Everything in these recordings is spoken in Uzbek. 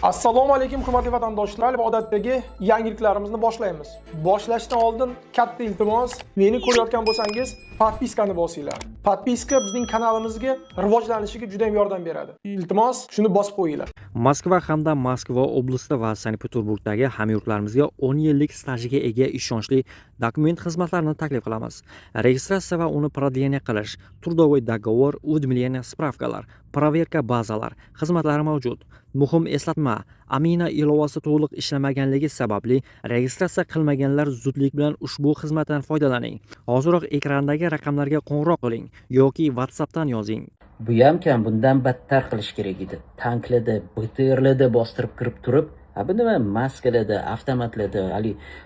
Assalomu alaykum hurmatli vatandoshlar va odatdagi yangiliklarimizni boshlaymiz. Boshlashdan oldin katta iltimos, meni ko'rayotgan bo'lsangiz, podpiskani bosinglar. Podpiska bizning kanalimizga rivojlanishiga juda ham yordam beradi. Iltimos, shuni bosib qo'yinglar. Moskva hamda Moskva oblasti va Sankt-Peterburgdagi hamyurtlarimizga 10 yillik stajiga ega ishonchli dokument xizmatlarini taklif qilamiz. Registratsiya va uni продление qilish, трудовой договор, уведомление, spravkalar, проверка bazalar xizmatlari mavjud. Muhim eslatma, Amina ilovasi to'liq ishlamaganligi sababli registratsiya qilmaganlar zudlik bilan ushbu xizmatdan foydalaning. Hoziroq ekrandagi raqamlarga qo'ng'iroq qiling yoki WhatsAppdan yozing. Bu ham kam bundan battar qilish kerak edi. Tanklarda, BTRlarda bostirib kirib turib, bu nima maskalada, avtomatlarda,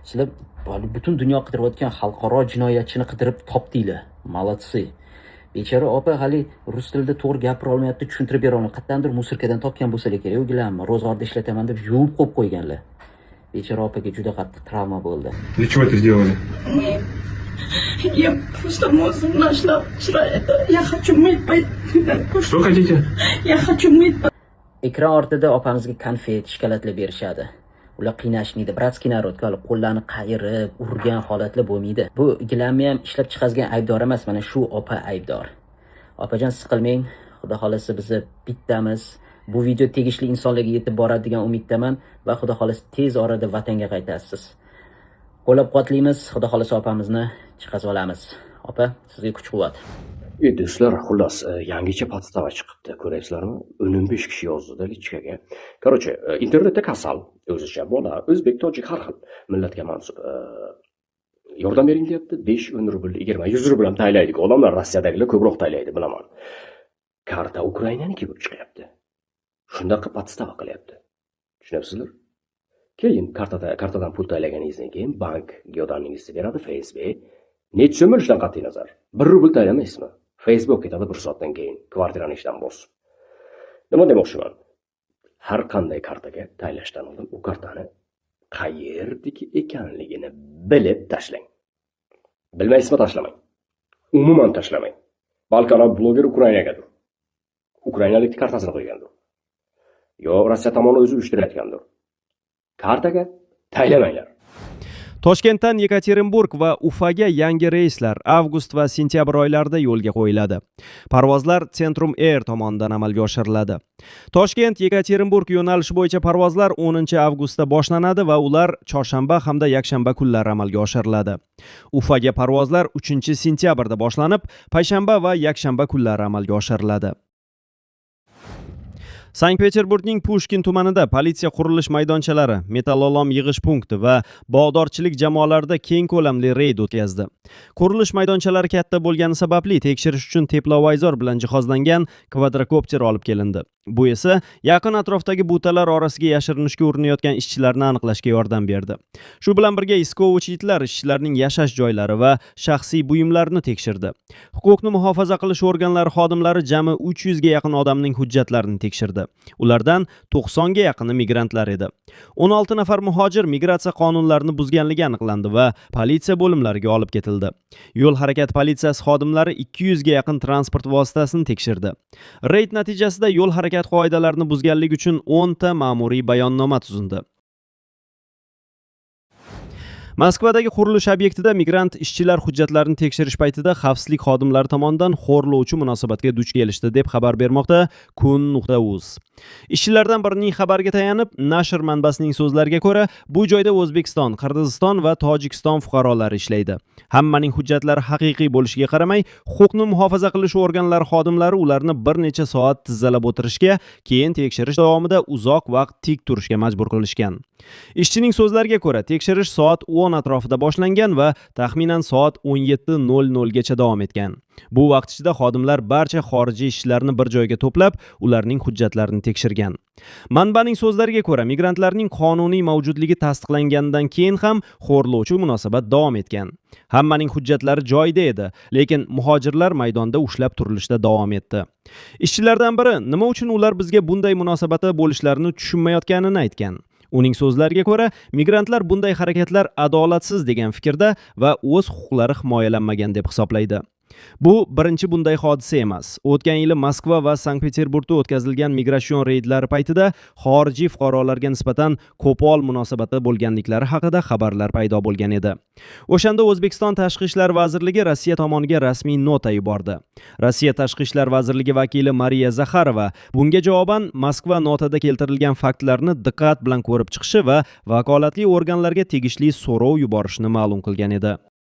sizlar butun dunyo qidirayotgan xalqaro jinoyatchini qidirib topdinglar. Молодцы. Bechora opa hali rus tilida to'g'ri gapira olmayapti, tushuntirib bera olmayapti. Qatdandir musorkadan topgan bo'lsa kerak, o'gilanmi, ro'zg'orda ishlataman deb yuvib qo'yib qo'yganlar. Bechora opaga juda qattiq travma bo'ldi. Для чего это сделали? Я просто мозг нашла вчера это. Я хочу мыть пойти. Что хотите? Я хочу мыть. Ekran ortida opamizga konfet, shokolatlab berishadi. Ular qiynashmaydi. Bratskiy narodga olib qo'llarni qayirib, urgan holatlar bo'lmaydi. Bu gilamni ham ishlab chiqazgan aybdor emas, mana shu opa aybdor. Opajon siqilmang. Xudo xolasa biz bittamiz. Bu video tegishli insonlarga yetib boradi degan umiddaman va xudo xolasa tez orada vatanga qaytasiz. Qo'llab-quvvatlaymiz. Xudo xolasa opamizni chiqazib olamiz. Opa, sizga kuch-quvvat. Do'stlar, xullas, yangicha podstava chiqibdi. Ko'rasizlarmi? 15 kishi yozdi lichkaga. Короче, internetda kasal, o'zicha bola, o'zbek, tojik har xil millatga mansub. Yordam bering deyapti. 5 rubl, 20, 100 rubl ham taylaydik. Odamlar Rossiyadagilar ko'proq taylaydi, bilaman. Karta Ukrainaniki bo'lib chiqyapti. Shundaqa podstava qilyapti. Tushunyapsizlar? Keyin kartadan pul taylaganingizdan keyin bank yordamingizga beradi FSB. Net so'milishdan qat'iy nazar. 1 rubl taylamaysizmi? Facebook ketadi 1 soatdan keyin kvartirani ishdan bosib. Nima demoqchiman? Har qanday kartaga taylashdan oldin u kartani qayerdagi ekanligini bilib tashlang. Bilmaysizmi, tashlamang. Umuman tashlamang. Balki bloger Ukrainagadir. Ukrainalik kartasini qo'ygandir. Yo Rossiya tomoni o'zi uyushtirayotgandir. Kartaga taylamanglar. Toshkentdan Yekaterinburg va Ufaga yangi reyslar avgust va sentyabr oylarida yo'lga qo'yiladi. Parvozlar Centrum Air tomonidan amalga oshiriladi. Toshkent Yekaterinburg yo'nalishi bo'yicha parvozlar 10-avgustda boshlanadi va ular chorshanba hamda yakshanba kunlari amalga oshiriladi. Ufaga parvozlar 3-sentyabrda boshlanib, payshanba va yakshanba kunlari amalga oshiriladi. Sankt-Peterburgning Pushkin tumanida politsiya qurilish maydonchalari, metallolom yig'ish punkti va bog'dorchilik jamoalarida keng ko'lamli reyd o'tkazdi. Qurilish maydonchalari katta bo'lgani sababli tekshirish uchun teplovayzor bilan jihozlangan kvadrokopter olib kelindi. Bu esa yaqin atrofdagi butalar orasiga yashirinishga urinayotgan ishchilarni aniqlashga yordam berdi. Shu bilan birga iskovich itlar ishchilarning yashash joylari va shaxsiy buyumlarini tekshirdi. Huquqni muhofaza qilish organlari xodimlari jami 300 ga yaqin odamning hujjatlarini tekshirdi. Ulardan 90 ga yaqini migrantlar edi. 16 nafar muhojir migratsiya qonunlarini buzganligi aniqlandi va politsiya bo'limlariga olib ketildi. Yo'l harakat politsiyasi xodimlari 200 ga yaqin transport vositasini tekshirdi. Reyd natijasida yo'l harakat qoidalarini buzganlik uchun 10 ta ma'muriy bayonnoma tuzildi. Moskvadagi qurilish obyektida migrant ishchilar hujjatlarini tekshirish paytida xavfsizlik xodimlari tomonidan xo'rlovchi munosabatga duch kelishdi deb xabar bermoqda kun.uz. Ishchilardan birining xabarga tayanib, nashr manbasining so'zlariga ko'ra, bu joyda O'zbekiston, Qirg'iziston va Tojikiston fuqarolari ishlaydi. Hammaning hujjatlari haqiqiy bo'lishiga qaramay, huquqni muhofaza qilish organlari xodimlari ularni bir necha soat tizzalab o'tirishga, keyin tekshirish davomida uzoq vaqt tik turishga majbur qilishgan. Ishchining so'zlariga ko'ra, tekshirish soat 10 atrofida boshlangan va taxminan soat 17:00 gacha davom etgan. Bu vaqt ichida xodimlar barcha xorijiy ishchilarni bir joyga to'plab, ularning hujjatlarini tekshirgan. Manbaning so'zlariga ko'ra, migrantlarning qonuniy mavjudligi tasdiqlangandan keyin ham xo'rlovchi munosabat davom etgan. Hammaning hujjatlari joyida edi, lekin muhojirlar maydonda ushlab turilishda davom etdi. Ishchilardan biri nima uchun ular bizga bunday munosabatda bo'lishlarini tushunmayotganini aytgan. Uning so'zlariga ko'ra, migrantlar bunday harakatlar adolatsiz degan fikrda va o'z huquqlari himoyalanmagan deb hisoblaydi. Bu birinchi bunday hodisa emas. O'tgan yili Moskva va Sankt-Peterburgda o'tkazilgan migratsion reydlari paytida xorijiy fuqarolarga nisbatan qo'pol munosabatda bo'lganliklari haqida xabarlar paydo bo'lgan edi. O'shanda O'zbekiston Tashqi ishlar vazirligi Rossiya tomoniga rasmiy nota yubordi. Rossiya Tashqi ishlar vazirligi vakili Mariya Zakharova bunga javoban Moskva notada keltirilgan faktlarni diqqat bilan ko'rib chiqishi va vakolatli organlarga tegishli so'rov yuborishni ma'lum qilgan edi.